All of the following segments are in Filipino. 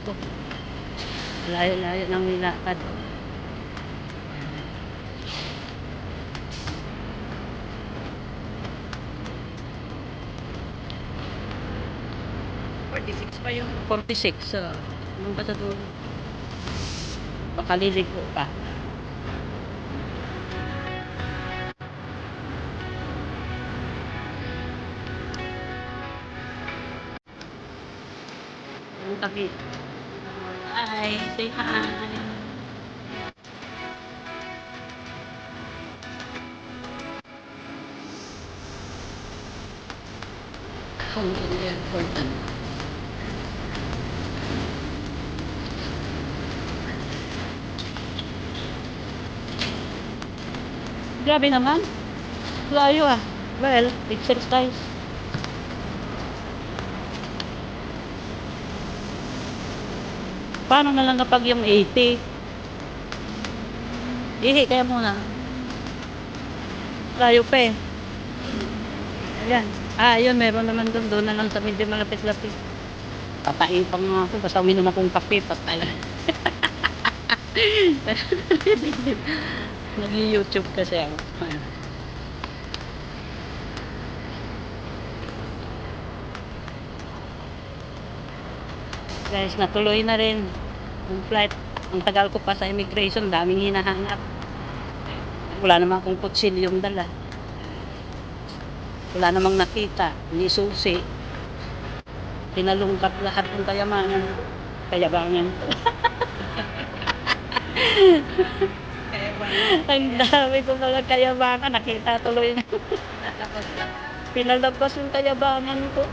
ko. Layo-layo ng nilakad. 46 pa yung 46. Nung pa sa dulo. Baka liligo pa. Yung tabi. Hi, say hi. Home in the airport. Grabe naman. Layo ah. Well, exercise. Paano na lang kapag yung 80? Ihi kaya muna. Layo pa eh. Ayan. Yun, meron naman doon na lang sa medyo malapit-lapit. Patain pa nga ako. Basta uminom akong kape. Patay. Nag-YouTube kasi ako. Guys, natuloy na rin yung flight. Ang tagal ko pa sa immigration, daming hinahanap. Wala namang akong kutsilyong dala. Wala namang nakita, ni susi. Pinalungkat lahat ng kayamanan. Kayabangan. Ang dami ko mga kayabangan, nakita tuloy na. Pinalabas yung kayabangan ko.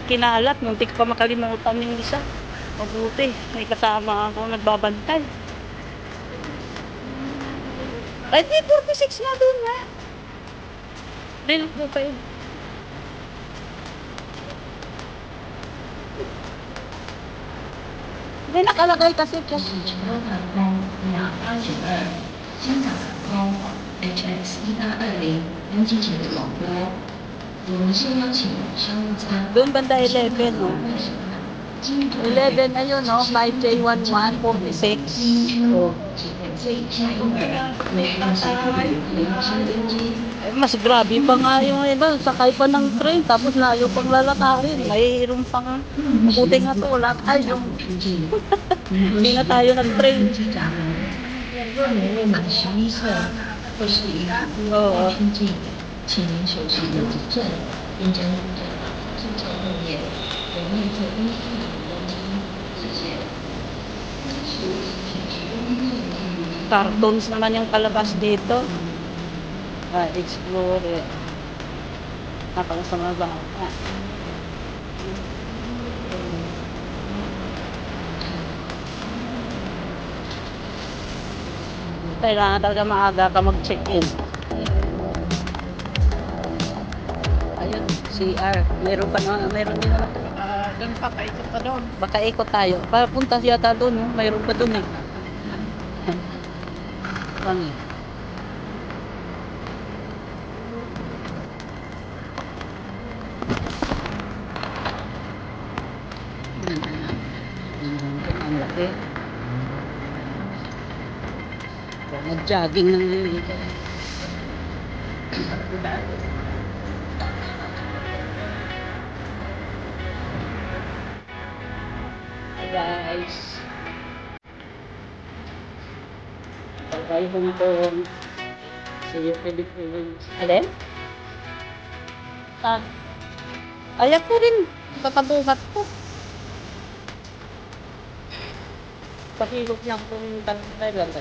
Kinalat, muntik pa makalimutan yung isa. Mabuti, may kasama ako nagbabantay. Ay, di, 46 na doon nga. Rin ko pa yun. Hindi nakalagay kasi kasi. 香港航空 HS1220 拥进行广播，我们先邀请商务舱。 Doon banda 11, no? 11 ayun, no? 5J11, 46. Oh. Mas grabe pa nga yung iba, sakay pa ng train, tapos layo pang lalakarin. Mayroon pang, buti nga to, wala tayo. Hindi na tayo nag-train. 若您未满11岁或是与父亲近，请您手持登记证，并将您的登记证后面有内侧登记的登记，谢谢。 Cartoons naman yung palabas dito. Explore. Napakasama ba? Kailangan talaga maaga ka mag-check-in. Ayun, CR. Meron pa na, meron din naman. Doon pa, paikot pa doon. Baka ikot tayo. Papunta yata doon, no? Mayroon pa doon eh. Wangi. Ang laki. Nag-jogging na dito. Guys. Bye Hong Kong. See you Philippines. Alin? Ayak ko rin. Papabuhat ko. Pahilot niya kung tanay lang.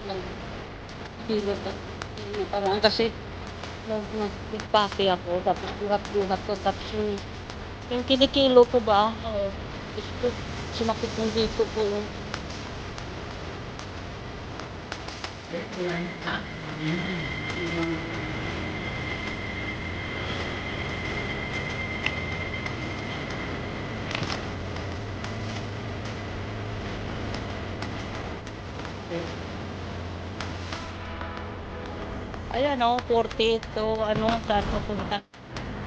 Nag-hilot ako. Parang kasi nagpake ako. Tapos buhat-buhat ko. Tapos yung kinikilo ko ba? Gusto sumakit yung dito ko. Ayan o, 40 to ano, saan papunta?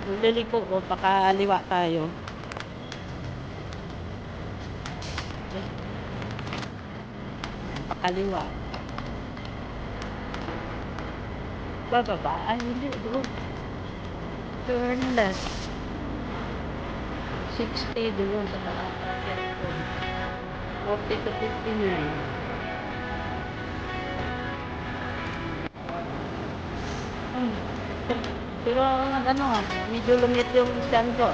Liliko ko, pakaliwa tayo. Pakaliwa. Bababa. Ay, hindi. Doon. Turn left. 60 doon sa nakakakit ko. 40 to 59. Pero ano nga, medyo lumit yung stand ko.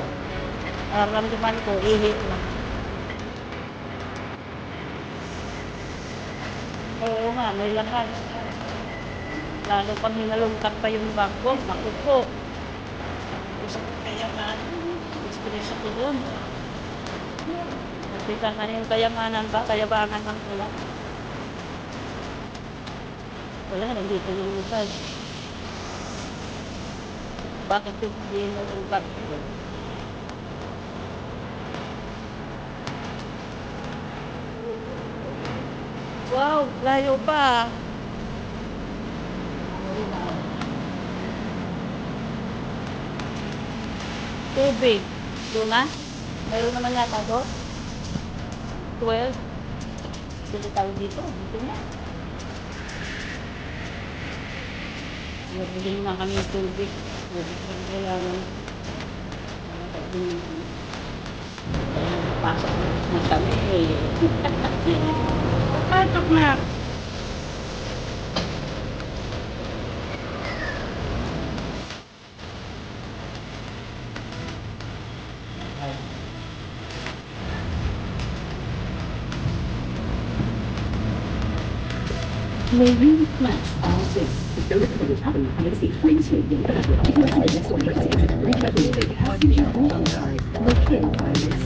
Ramdaman ko, ihi lang. Oo nga, may lakas. Lalo pag hinalungkat pa yung bangko, naku po. Kaya nga, stress ako doon. Kasi ka na yung kayamanan ba, kayabangan ng ulan. Wala, nandito yung lugar. Bakit yung hindi hinalungkat ko? Wow, layo pa. Tubig. Doon na? Mayroon naman yata doon. 12. Dito tayo dito. Dito na. Nabili na kami tubig. Tubig lang kailangan. Pasok na kami. Pasok na. Marine plants are safe. Those that would happen on the sea freeze with the located by the sea.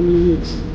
ni Nhitz.